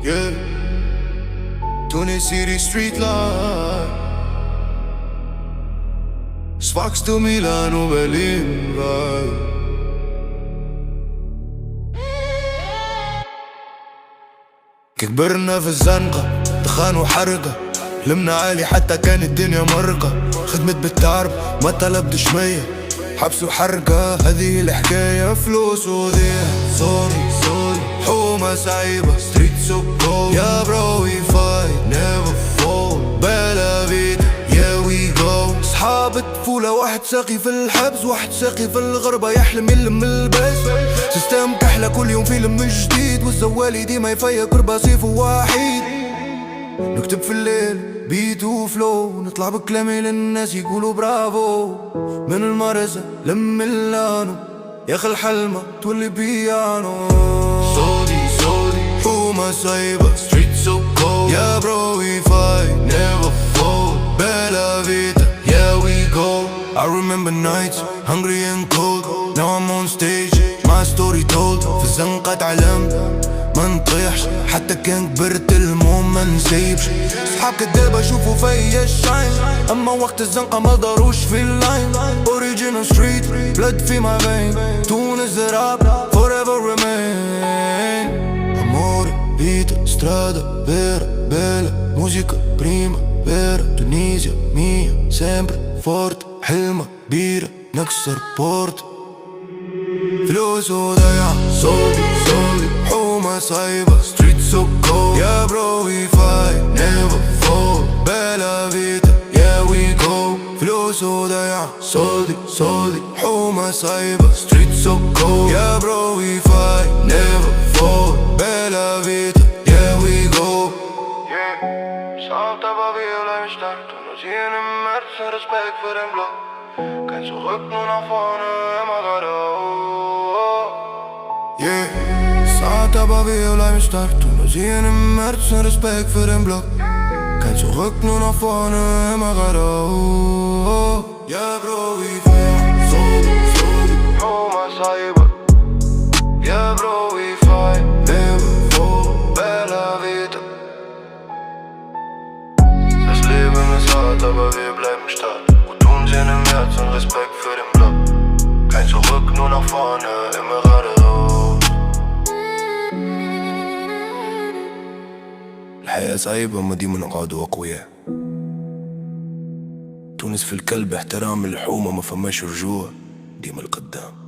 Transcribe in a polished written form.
Yeah, Tunis City street life. Sfax to Milano, Berlin vibe. كبرنا في الزنقة، دخان وحرقة، لمنا عالي حتى كان الدنيا مرقة. خدمت بالتعرب ما طلبتش مية، حبس وحرقة هذه الحكاية. فلوس وضيع سوري حومة صعيبة ستريت سو كولد. يا برو وي فايت نيفر فول بلا فيتا يا وي جو. صحاب طفولة، واحد ساقي في الحبس واحد ساقي في الغربة، يحلم يلم البس. سيستم كحلة كل يوم فيلم جديد، والزوالي ديما يفيق ربع صيف وحيد. نكتب في الليل بيت وفلو، نطلع بكلامي للناس يقولوا برافو. من المرسى لميلانو ياخي الحلمة تولي بيانو. سودي حومة صعيبة ستريت سو كولد. يا برو وي فايت نيفر فول بلا فيتا yeah we go. I remember nights hungry and cold. Now I'm on stage my story told. في الزنقة اتعلمت ما نطيحش، حتى كان كبرت المهم ما نسيبش. صحاب كدابة شوفوا فيا الشاين، اما وقت الزنقة ما داروش في اللاين. Original street blood في my vein. تونس rap forever remain. Amore vita strada vera bella musica prima vera. Tunisia mia sempre forte، حلمة كبيرة نكسر بورت. فلوس وضيعة صودي حومة صعيبة ستريت سو كولد. يا برو وي فايت نيفر فول بلا فيتا يا وي جو. فلوس وضيعة صودي حومة صعيبة ستريت سو كولد. يا برو وي فايت نيفر فول بلا فيتا يا وي جو. Salta papier, blijf me staan. Toen was hier in de merd, zijn respect voor den blok. Kijk terug nu naar vorne en maar gaat yeah. Salta papier, blijf me staan. Toen was hier in de merd, zijn respect voor den blok. Kijk terug nu naar vorne en maar gaat yeah bro, we fight. Sorry oh my cyber. Yeah bro, we fight. Never fall, bella vita. Aber wir bleiben stark. Gut tun sie in dem Herzen, Respekt für den Block. Kein Zurück, nur nach vorne, immer geradeaus. الحياة صعيبة ما ديما نقعدوا أقوياء. تونس في الكلب احترام الحومة، ما فماش رجوع، ديما القدام.